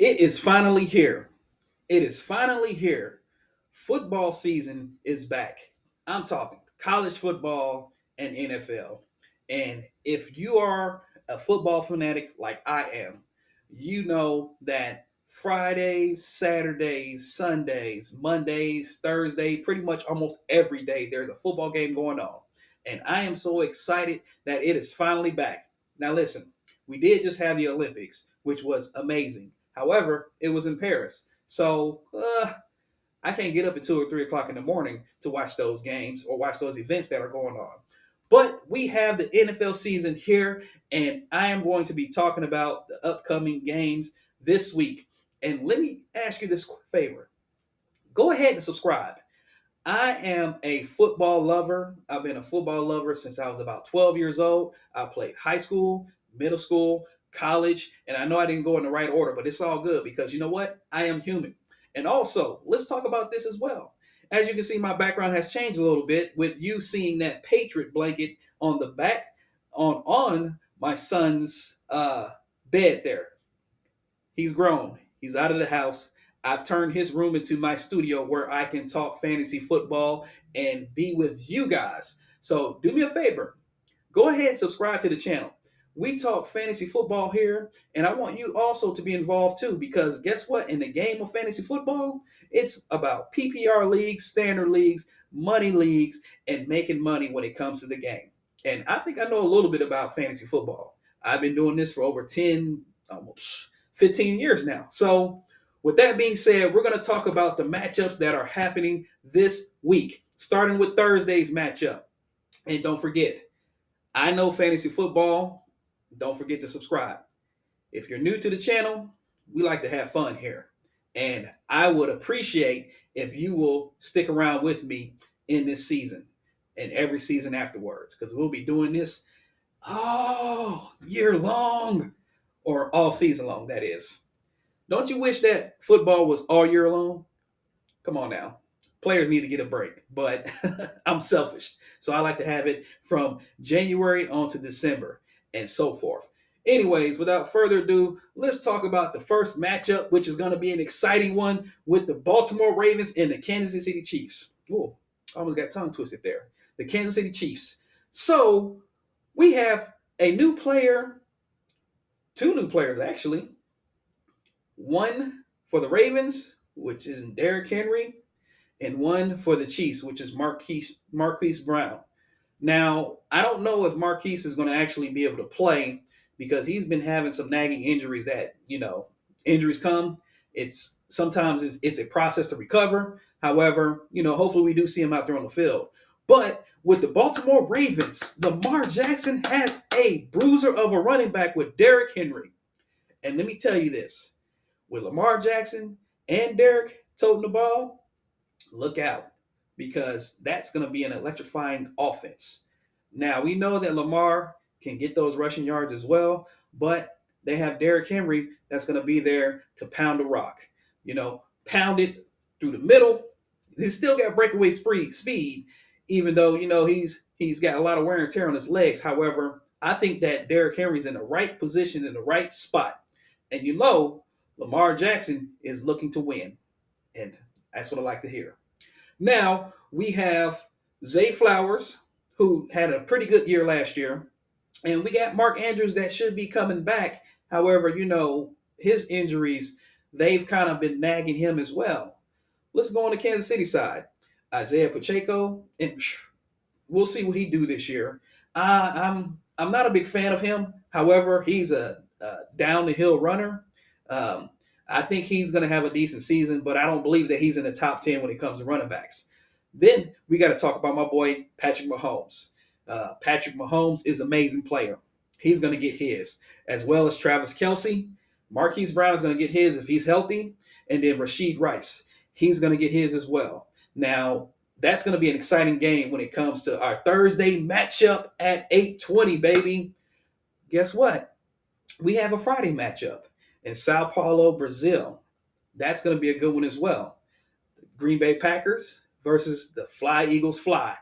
It is finally here. It is finally here. Football season is back. I'm talking college football and NFL. And if you are a football fanatic like I am, you know that Fridays, Saturdays, Sundays, Mondays, Thursday, pretty much almost every day there's a football game going on. And I am so excited that it is finally back. Now listen, we did just have the Olympics, which was amazing. However, it was in Paris. So I can't get up at 2 or 3 o'clock in the morning to watch those games or watch those events that are going on. But we have the NFL season here, and I am going to be talking about the upcoming games this week. And let me ask you this favor, go ahead and subscribe. I am a football lover. I've been a football lover since I was about 12 years old. I played high school, middle school, college, and I know I didn't go in the right order, but it's all good because you know what? I am human. And also, let's talk about this as well. As you can see, my background has changed a little bit with you seeing that Patriot blanket on the back on my son's bed there. He's grown. He's out of the house. I've turned his room into my studio where I can talk fantasy football and be with you guys. So do me a favor. Go ahead and subscribe to the channel. We talk fantasy football here, and I want you also to be involved too because guess what? In the game of fantasy football, it's about PPR leagues, standard leagues, money leagues, and making money when it comes to the game. And I think I know a little bit about fantasy football. I've been doing this for over 10, almost 15 years now. So, with that being said, we're going to talk about the matchups that are happening this week, starting with Thursday's matchup. And don't forget, I know fantasy football. Don't forget to subscribe. If you're new to the channel, we like to have fun here. And I would appreciate if you will stick around with me in this season and every season afterwards, because we'll be doing this all year long or all season long, that is. Don't you wish that football was all year long? Come on now. Players need to get a break, but I'm selfish. So I like to have it from January on to December and so forth. Anyways, without further ado, let's talk about the first matchup, which is going to be an exciting one with the Baltimore Ravens and the Kansas City Chiefs. Ooh, almost got tongue twisted there. The Kansas City Chiefs. So we have a new player, two new players actually. One for the Ravens, which is Derrick Henry, and one for the Chiefs, which is Marquise Brown. Now, I don't know if Marquise is going to actually be able to play because he's been having some nagging injuries that, injuries come. It's sometimes it's a process to recover. However, hopefully we do see him out there on the field. But with the Baltimore Ravens, Lamar Jackson has a bruiser of a running back with Derrick Henry. And let me tell you this, with Lamar Jackson and Derrick toting the ball, look out because that's going to be an electrifying offense. Now, we know that Lamar can get those rushing yards as well, but they have Derrick Henry that's going to be there to pound the rock. Pound it through the middle. He's still got breakaway speed, even though, he's got a lot of wear and tear on his legs. However, I think that Derrick Henry's in the right position, in the right spot. And Lamar Jackson is looking to win. And that's what I like to hear. Now we have Zay Flowers, who had a pretty good year last year, and we got Mark Andrews that should be coming back. However, his injuries, they've kind of been nagging him as well. Let's go on the Kansas City side. Isaiah Pacheco, and we'll see what he do this year. I'm not a big fan of him. However, he's a down the hill runner. Um, I think he's going to have a decent season, but I don't believe that he's in the top 10 when it comes to running backs. Then we got to talk about my boy Patrick Mahomes. Patrick Mahomes is an amazing player. He's going to get his, as well as Travis Kelsey. Marquise Brown is going to get his if he's healthy, and then Rashid Rice. He's going to get his as well. Now, that's going to be an exciting game when it comes to our Thursday matchup at 8:20, baby. Guess what? We have a Friday matchup in Sao Paulo, Brazil. That's going to be a good one as well. Green Bay Packers versus the Fly Eagles Fly.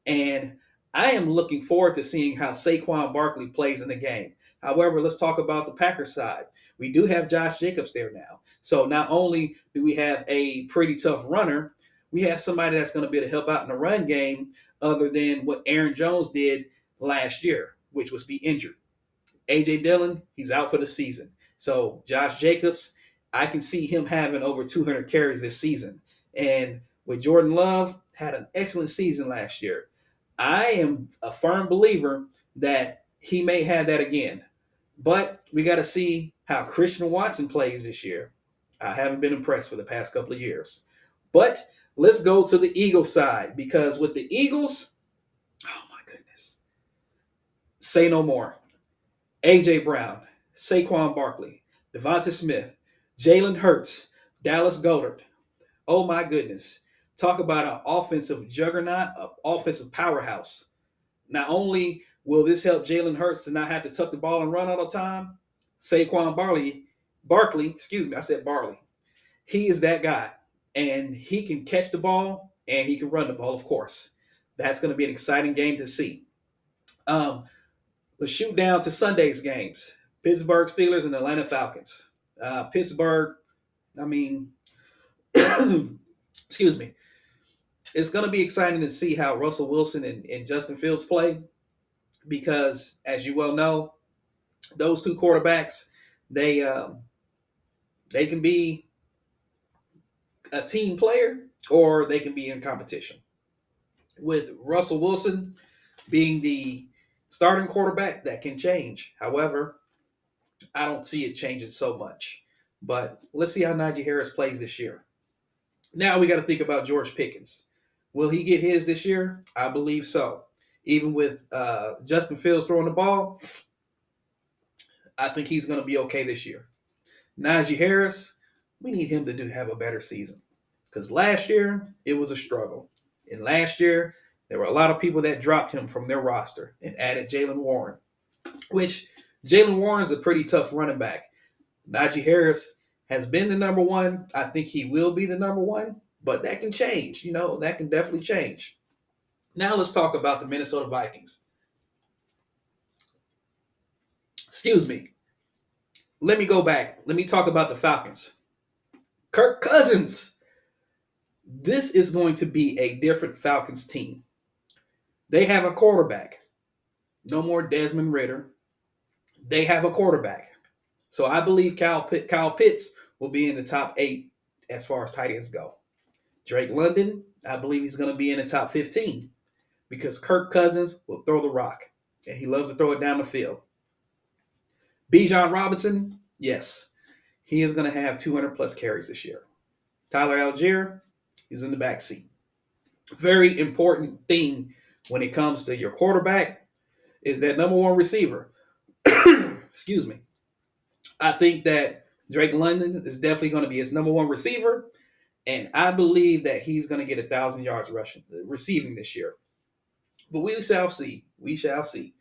And I am looking forward to seeing how Saquon Barkley plays in the game. However, let's talk about the Packers side. We do have Josh Jacobs there now. So not only do we have a pretty tough runner, we have somebody that's going to be able to help out in the run game other than what Aaron Jones did last year, which was be injured. AJ Dillon, he's out for the season. So Josh Jacobs, I can see him having over 200 carries this season. And with Jordan Love, had an excellent season last year. I am a firm believer that he may have that again. But we got to see how Christian Watson plays this year. I haven't been impressed for the past couple of years. But let's go to the Eagles side because with the Eagles, oh my goodness, say no more. A.J. Brown, Saquon Barkley, Devonta Smith, Jalen Hurts, Dallas Goedert. Oh my goodness. Talk about an offensive juggernaut, an offensive powerhouse. Not only will this help Jalen Hurts to not have to tuck the ball and run all the time, Barkley, excuse me, I said Barley. He is that guy. And he can catch the ball and he can run the ball, of course. That's going to be an exciting game to see. Um, let's shoot down to Sunday's games. Pittsburgh Steelers and Atlanta Falcons. Pittsburgh, I mean, excuse me. It's going to be exciting to see how Russell Wilson and Justin Fields play because, as you well know, those two quarterbacks, they they can be a team player or they can be in competition. With Russell Wilson being the starting quarterback, that can change. However, I don't see it changing so much. But let's see how Najee Harris plays this year. Now we got to think about George Pickens. Will he get his this year? I believe so. Even with Justin Fields throwing the ball, I think he's going to be okay this year. Najee Harris, we need him to have a better season because last year it was a struggle, and last year there were a lot of people that dropped him from their roster and added Jalen Warren, which Jalen Warren is a pretty tough running back. Najee Harris has been the number one. I think he will be the number one, but that can change. That can definitely change. Now let's talk about the Minnesota Vikings. Excuse me. Let me go back. Let me talk about the Falcons. Kirk Cousins. This is going to be a different Falcons team. They have a quarterback. No more Desmond Ritter. They have a quarterback. So I believe Kyle Pitts will be in the top 8 as far as tight ends go. Drake London, I believe he's going to be in the top 15 because Kirk Cousins will throw the rock, and he loves to throw it down the field. Bijan Robinson, yes, he is going to have 200-plus carries this year. Tyler Algier, he's in the back seat. Very important thing when it comes to your quarterback is that number one receiver. Excuse me. I think that Drake London is definitely going to be his number one receiver, and I believe that he's going to get 1,000 yards receiving this year. But we shall see. We shall see.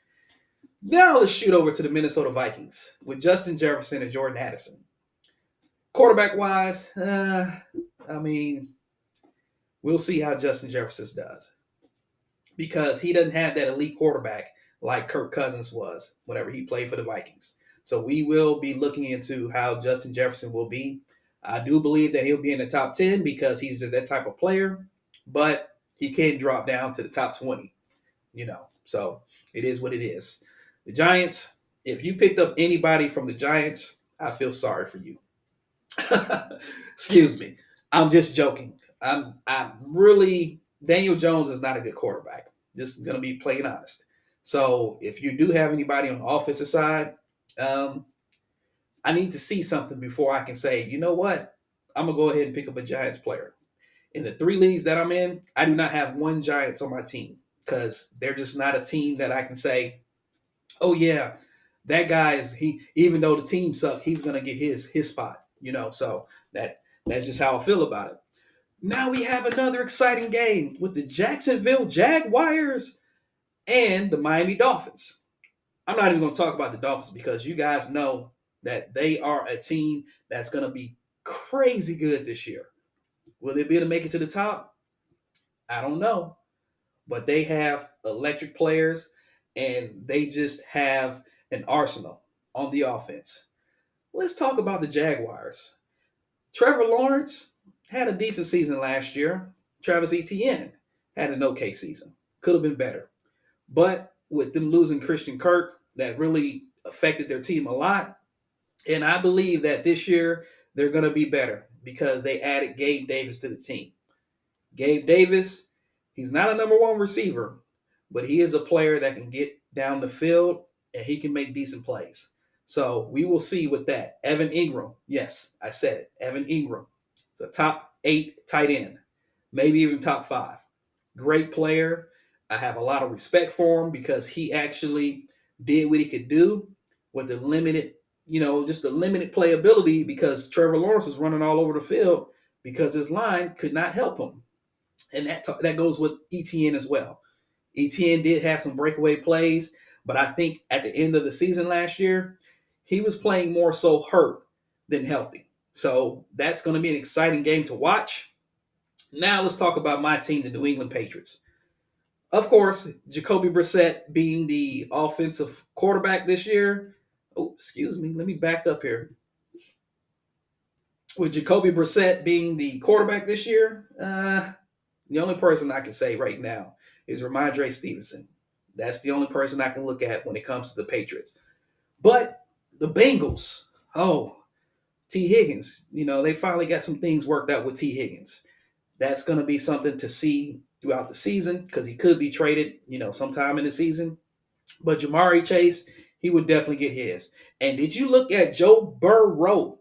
Now let's shoot over to the Minnesota Vikings with Justin Jefferson and Jordan Addison. Quarterback wise, I mean, we'll see how Justin Jefferson does because he doesn't have that elite quarterback like Kirk Cousins was whenever he played for the Vikings. So we will be looking into how Justin Jefferson will be. I do believe that he'll be in the top 10 because he's that type of player, but he can drop down to the top 20. So it is what it is. The Giants, if you picked up anybody from the Giants, I feel sorry for you. Excuse me. I'm just joking. I'm really Daniel Jones is not a good quarterback. Just gonna be plain honest. So if you do have anybody on the offensive side, um, I need to see something before I can say, you know what? I'm gonna go ahead and pick up a Giants player. In the 3 leagues that I'm in, I do not have one Giants on my team because they're just not a team that I can say, oh yeah, that guy is he. Even though the team suck, he's gonna get his spot. So that's just how I feel about it. Now we have another exciting game with the Jacksonville Jaguars and the Miami Dolphins. I'm not even going to talk about the Dolphins because you guys know that they are a team that's going to be crazy good this year. Will they be able to make it to the top? I don't know. but they have electric players and they just have an arsenal on the offense. Let's talk about the Jaguars. Trevor Lawrence had a decent season last year. Travis Etienne had an okay season. Could have been better. But with them losing Christian Kirk, that really affected their team a lot. And I believe that this year they're going to be better because they added Gabe Davis to the team. Gabe Davis, he's not a number one receiver, but he is a player that can get down the field and he can make decent plays. So we will see with that. Evan Ingram, yes, I said it. Evan Ingram, it's a top 8 tight end, maybe even top 5. Great player. I have a lot of respect for him because he actually did what he could do with the limited, just the limited playability because Trevor Lawrence was running all over the field because his line could not help him. And that goes with ETN as well. ETN did have some breakaway plays, but I think at the end of the season last year, he was playing more so hurt than healthy. So that's going to be an exciting game to watch. Now let's talk about my team, the New England Patriots. Of course, Jacoby Brissett being the offensive quarterback this year. Oh, excuse me. Let me back up here. With Jacoby Brissett being the quarterback this year, the only person I can say right now is Ramondre Stevenson. That's the only person I can look at when it comes to the Patriots. But the Bengals, oh, T. Higgins, they finally got some things worked out with T. Higgins. That's going to be something to see throughout the season because he could be traded, sometime in the season. But Jamari Chase, he would definitely get his. And did you look at Joe Burrow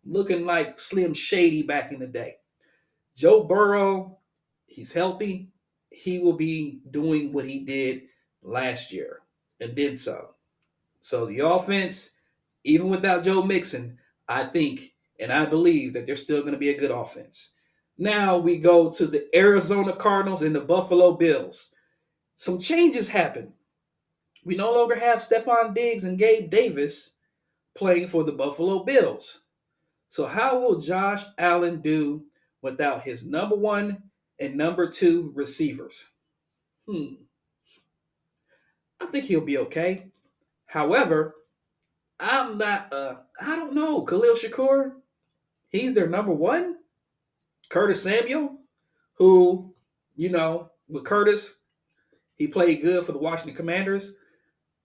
looking like Slim Shady back in the day? Joe Burrow, he's healthy. He will be doing what he did last year and did so. So the offense, even without Joe Mixon, I think and I believe that they're still going to be a good offense. Now we go to the Arizona Cardinals and the Buffalo Bills. Some changes happened. We no longer have Stephon Diggs and Gabe Davis playing for the Buffalo Bills. So how will Josh Allen do without his number one and number two receivers? I think he'll be okay. However, I'm not. I don't know. Khalil Shakur, he's their number one. Curtis Samuel, who, with Curtis, he played good for the Washington Commanders,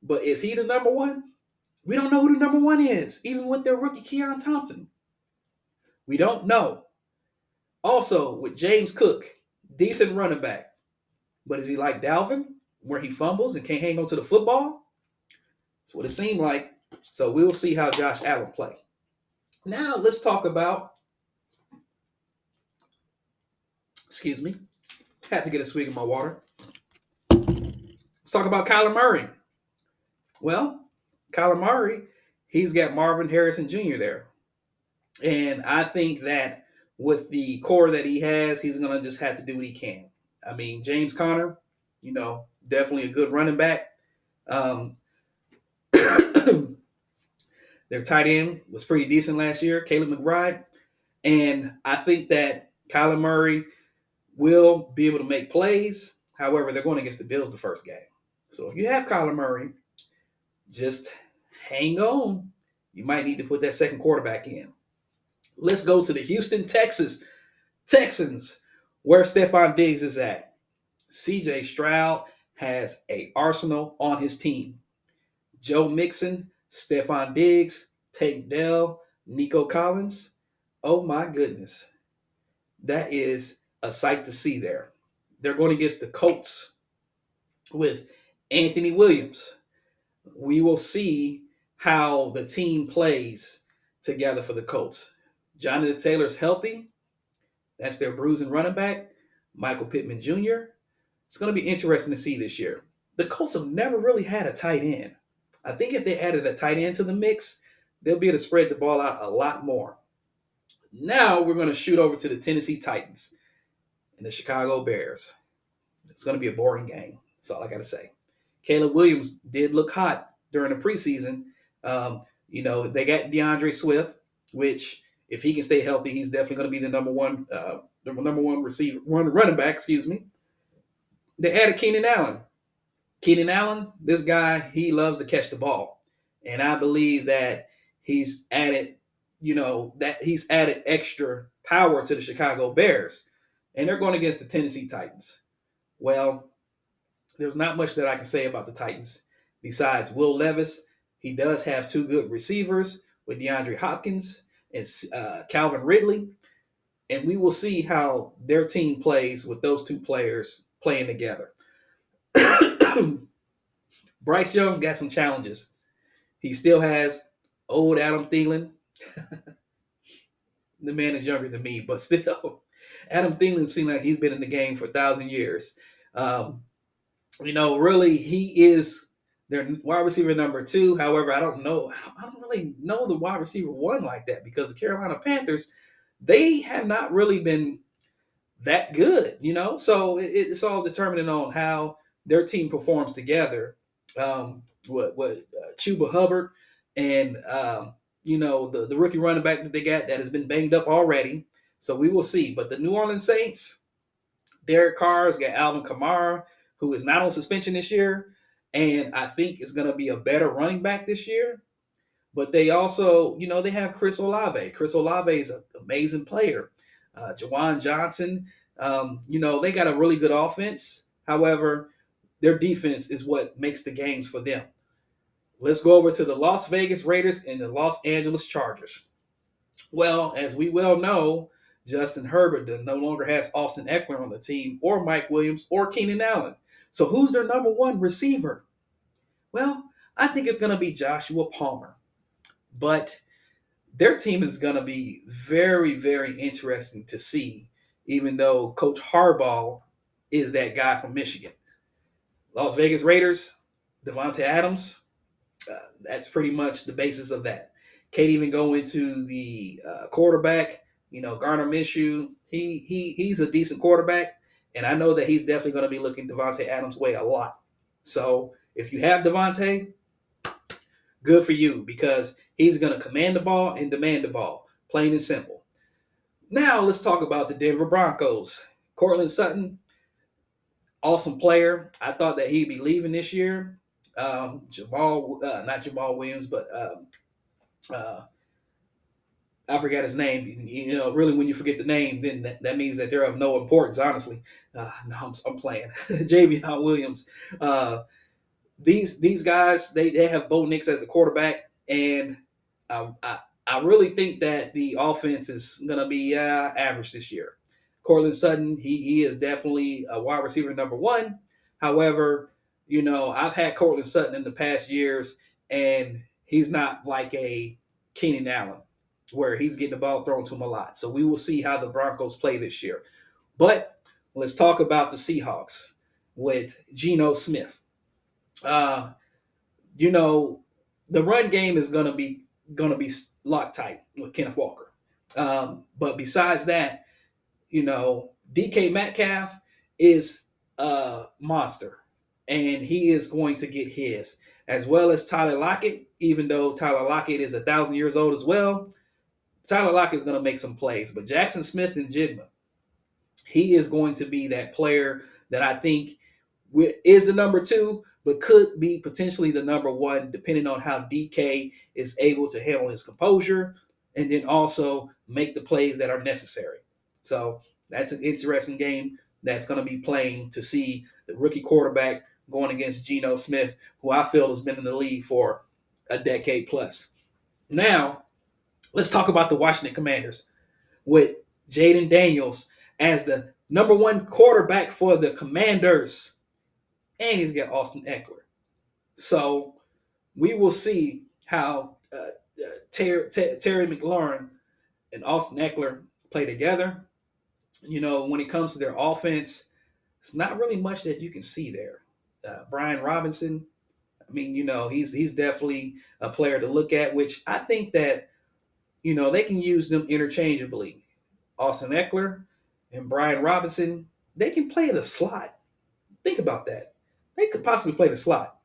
but is he the number one? We don't know who the number one is, even with their rookie Keon Thompson. We don't know. Also, with James Cook, decent running back, but is he like Dalvin, where he fumbles and can't hang on to the football? That's what it seemed like. So we'll see how Josh Allen play. Now let's talk about. Excuse me. Had to get a swig of my water. Let's talk about Kyler Murray. Well, Kyler Murray, he's got Marvin Harrison Jr. there. And I think that with the core that he has, he's going to just have to do what he can. I mean, James Conner, definitely a good running back. Um, their tight end was pretty decent last year, Caleb McBride. And I think that Kyler Murray will be able to make plays. However, they're going against the Bills the first game. So if you have Kyler Murray, just hang on. You might need to put that second quarterback in. Let's go to the Houston Texans, where Stephon Diggs is at. CJ Stroud has a arsenal on his team. Joe Mixon, Stephon Diggs, Tank Dell, Nico Collins. Oh my goodness. That is a sight to see there. They're going against the Colts with Anthony Williams. We will see how the team plays together for the Colts. Jonathan Taylor's healthy. That's their bruising running back. Michael Pittman Jr. It's going to be interesting to see this year. The Colts have never really had a tight end. I think if they added a tight end to the mix, they'll be able to spread the ball out a lot more. Now we're going to shoot over to the Tennessee Titans and the Chicago Bears. It's going to be a boring game. That's all I got to say. Caleb Williams did look hot during the preseason. They got DeAndre Swift, which if he can stay healthy, he's definitely going to be the number one receiver, running back. Excuse me. They added Keenan Allen. Keenan Allen, this guy, he loves to catch the ball. And I believe that he's added, that he's added extra power to the Chicago Bears. And they're going against the Tennessee Titans. Well, there's not much that I can say about the Titans besides Will Levis. He does have two good receivers with DeAndre Hopkins and Calvin Ridley. And we will see how their team plays with those two players playing together. Bryce Young's got some challenges. He still has old Adam Thielen. The man is younger than me, but still, Adam Thielen seems like he's been in the game for 1,000 years. Um, really, he is their wide receiver number two. However, I don't know. I don't really know the wide receiver one like that because the Carolina Panthers, they have not really been that good. So it's all determining on how their team performs together. Chuba Hubbard and the rookie running back that they got that has been banged up already. So we will see. But the New Orleans Saints, Derek Carr's got Alvin Kamara, who is not on suspension this year, and I think is going to be a better running back this year. But they also, they have Chris Olave. Chris Olave is an amazing player. Jawan Johnson, they got a really good offense. However, their defense is what makes the games for them. Let's go over to the Las Vegas Raiders and the Los Angeles Chargers. Well, as we well know, Justin Herbert no longer has Austin Eckler on the team, or Mike Williams, or Keenan Allen. So who's their number one receiver? Well, I think it's going to be Joshua Palmer. But their team is going to be very, very interesting to see, even though Coach Harbaugh is that guy from Michigan. Las Vegas Raiders, Devontae Adams, that's pretty much the basis of that. Can't even go into the quarterback. Garner Minshew. He's a decent quarterback, and I know that he's definitely going to be looking Devontae Adams' way a lot. So if you have Devontae, good for you because he's going to command the ball and demand the ball, plain and simple. Now let's talk about the Denver Broncos. Cortland Sutton, awesome player. I thought that he'd be leaving this year. Not Jamal Williams, but uh, I forgot his name. Really, when you forget the name, then that means that they're of no importance. Honestly, no, I'm playing. Javion Williams. These guys, they have Bo Nix as the quarterback, and I really think that the offense is going to be average this year. Cortland Sutton, he is definitely a wide receiver number one. However, I've had Cortland Sutton in the past years, and he's not like a Keenan Allen, where he's getting the ball thrown to him a lot. So we will see how the Broncos play this year. But let's talk about the Seahawks with Geno Smith. Uh, the run game is gonna be locked tight with Kenneth Walker. But besides that, DK Metcalf is a monster, and he is going to get his, as well as Tyler Lockett. Even though Tyler Lockett is 1,000 years old as well, Tyler Lockett is going to make some plays. But Jackson Smith and Jigma, he is going to be that player that I think is the number two, but could be potentially the number one, depending on how DK is able to handle his composure and then also make the plays that are necessary. So that's an interesting game that's going to be playing to see the rookie quarterback going against Geno Smith, who I feel has been in the league for a decade plus. Now, let's talk about the Washington Commanders with Jaden Daniels as the number one quarterback for the Commanders. And he's got Austin Eckler. So we will see how Terry McLaurin and Austin Eckler play together. When it comes to their offense, it's not really much that you can see there. Brian Robinson, he's definitely a player to look at, which I think that, they can use them interchangeably. Austin Eckler and Brian Robinson, they can play the slot. Think about that. They could possibly play the slot.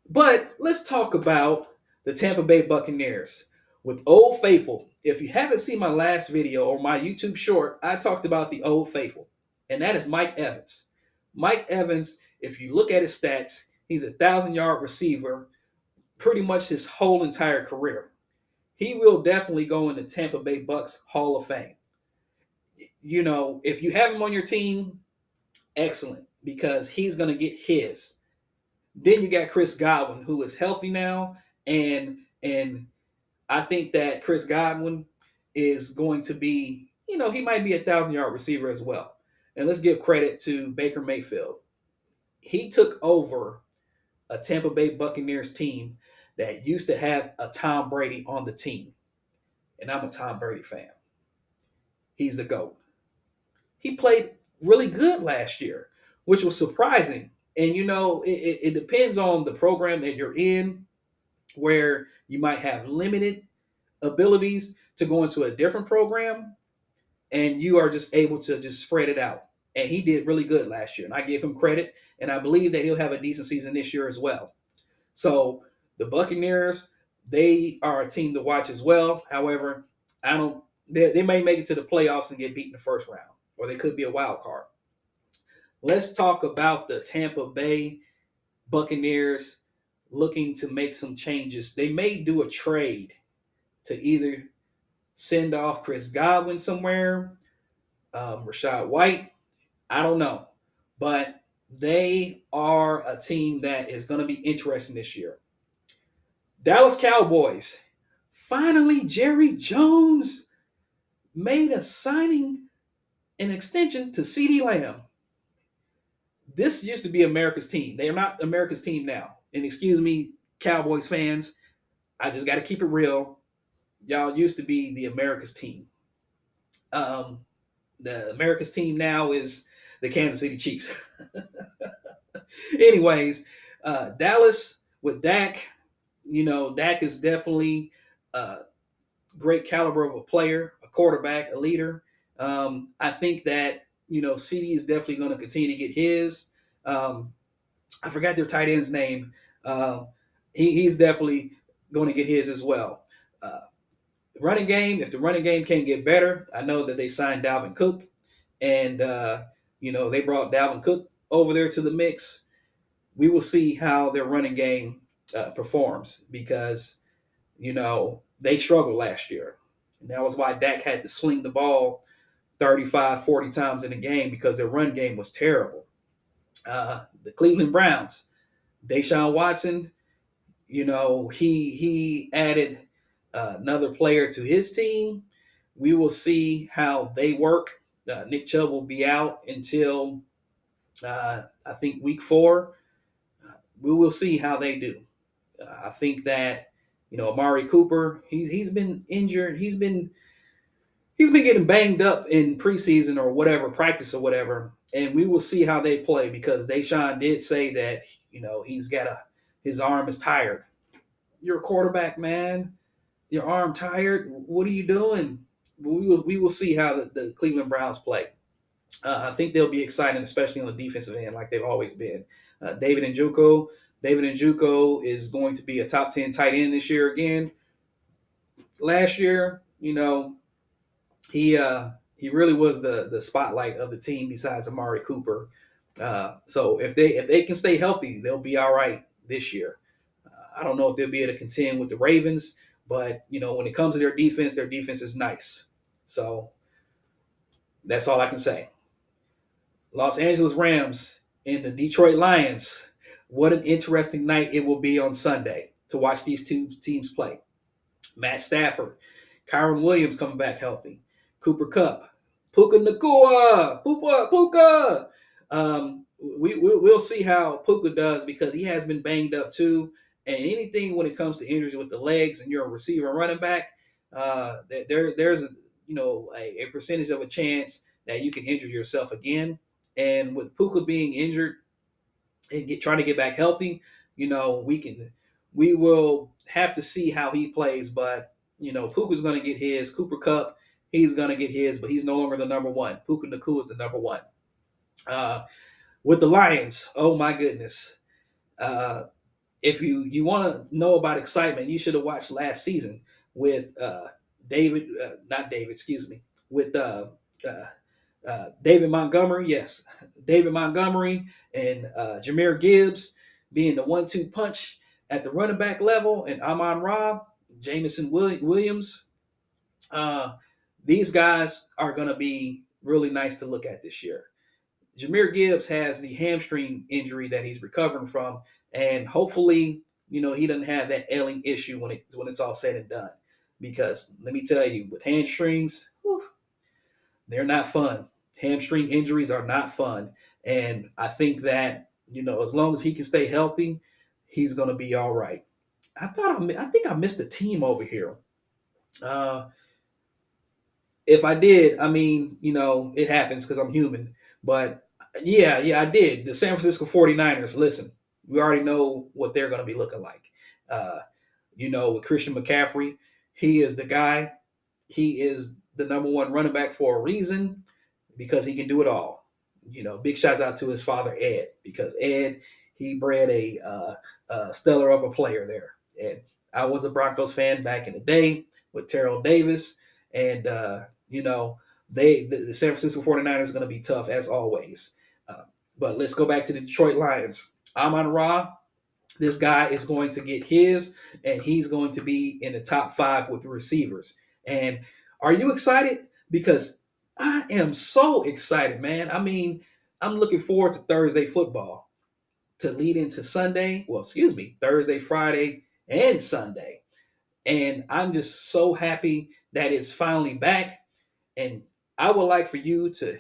But let's talk about the Tampa Bay Buccaneers with Old Faithful. If you haven't seen my last video or my YouTube short, I talked about the Old Faithful, and that is Mike Evans. Mike Evans, if you look at his stats, he's a 1,000-yard receiver pretty much his whole entire career. He will definitely go in the Tampa Bay Bucks Hall of Fame. If you have him on your team, excellent, because he's going to get his. Then you got Chris Godwin, who is healthy now, and I think that Chris Godwin is going to be, he might be a 1,000-yard receiver as well. And let's give credit to Baker Mayfield. He took over a Tampa Bay Buccaneers team that used to have a Tom Brady on the team. And I'm a Tom Brady fan. He's the GOAT. He played really good last year, which was surprising. And it depends on the program that you're in, where you might have limited abilities to go into a different program, and you are just able to just spread it out. And he did really good last year, and I give him credit. And I believe that he'll have a decent season this year as well. So the Buccaneers, they are a team to watch as well. However, I don't. They may make it to the playoffs and get beat in the first round, or they could be a wild card. Let's talk about the Tampa Bay Buccaneers looking to make some changes. They may do a trade to either send off Chris Godwin somewhere, Rashad White. I don't know, but they are a team that is going to be interesting this year. Dallas Cowboys. Finally, Jerry Jones made a signing, an extension to CeeDee Lamb. This used to be America's team. They are not America's team now. And excuse me, Cowboys fans, I just got to keep it real. Y'all used to be the America's team. Um, the America's team now is the Kansas City Chiefs. Anyways, Dallas with Dak, Dak is definitely a great caliber of a player, a quarterback, a leader. I think that CD is definitely going to continue to get his. Um, I forgot their tight end's name. Um, he's definitely going to get his as well. Uh, Running game, if the running game can get better, I know that they signed Dalvin Cook, and they brought Dalvin Cook over there to the mix. We will see how their running game performs, because they struggled last year. And that was why Dak had to sling the ball 35, 40 times in a game, because their run game was terrible. The Cleveland Browns, Deshaun Watson, he added another player to his team. We will see how they work. Nick Chubb will be out until I think week 4. We will see how they do. I think that Amari Cooper, he's been injured. He's been getting banged up in preseason or whatever, practice or whatever, and we will see how they play, because Deshaun did say that his arm is tired. You're a quarterback, man. Your arm tired. What are you doing? We will see how the Cleveland Browns play. I think they'll be exciting, especially on the defensive end, like they've always been. David Njoku. David Njoku is going to be a top 10 tight end this year again. Last year, he really was the spotlight of the team besides Amari Cooper. So if they can stay healthy, they'll be all right this year. I don't know if they'll be able to contend with the Ravens, but when it comes to their defense is nice. So that's all I can say. Los Angeles Rams and the Detroit Lions. What an interesting night it will be on Sunday to watch these two teams play. Matt Stafford, Kyron Williams coming back healthy, Cooper Kupp, Puka Nakua, Puka. We'll see how Puka does, because he has been banged up too. And anything when it comes to injuries with the legs, and you're a receiver and running back, there's a percentage of a chance that you can injure yourself again. And with Puka being injured and trying to get back healthy, we will have to see how he plays. But Puka's going to get his. Cooper Kupp, he's going to get his, but he's no longer the number one. Puka Nakua is the number one. With the Lions, oh my goodness. If you want to know about excitement, you should have watched last season with David, not David, excuse me, with David Montgomery, yes, David Montgomery and Jameer Gibbs being the 1-2 punch at the running back level, and Amon Ra, Jamison Williams. Uh, these guys are going to be really nice to look at this year. Jameer Gibbs has the hamstring injury that he's recovering from, and hopefully, he doesn't have that ailing issue when it's all said and done. Because let me tell you, with hamstrings, whew, they're not fun. Hamstring injuries are not fun, and I think that as long as he can stay healthy, he's going to be all right. I think I missed a team over here. Uh, if I did, I mean, it happens because I'm human. But yeah, I did. The San Francisco 49ers, listen, we already know what they're going to be looking like. Uh, with Christian McCaffrey, he is the guy. He is the number one running back for a reason because he can do it all. Big shouts out to his father, Ed, because Ed, he bred a stellar of a player there. And I was a Broncos fan back in the day with Terrell Davis. And, the San Francisco 49ers are going to be tough as always. Uh, but let's go back to the Detroit Lions. Amon Ra, this guy is going to get his, and he's going to be in the top five with the receivers. And are you excited? Because I am so excited, man. I mean, I'm looking forward to Thursday football to lead into Sunday. Well, excuse me, Thursday, Friday, and Sunday. And I'm just so happy that it's finally back. And I would like for you to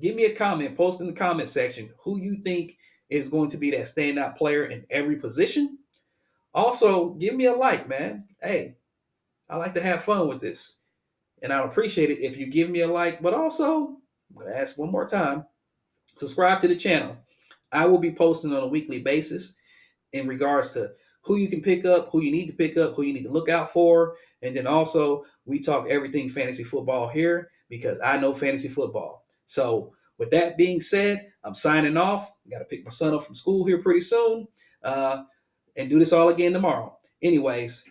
give me a comment, post in the comment section who you think is going to be that standout player in every position. Also, give me a like, man. Hey, I like to have fun with this. And I'd appreciate it if you give me a like. But also, I'm going to ask one more time, subscribe to the channel. I will be posting on a weekly basis in regards to who you can pick up, who you need to pick up, who you need to look out for. And then also, we talk everything fantasy football here because I know fantasy football. So, with that being said, I'm signing off. Got to pick my son up from school here pretty soon and do this all again tomorrow. Anyways,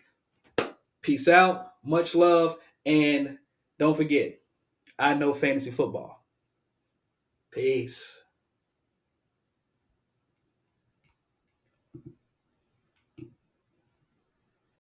peace out, much love, and don't forget, I know fantasy football. Peace.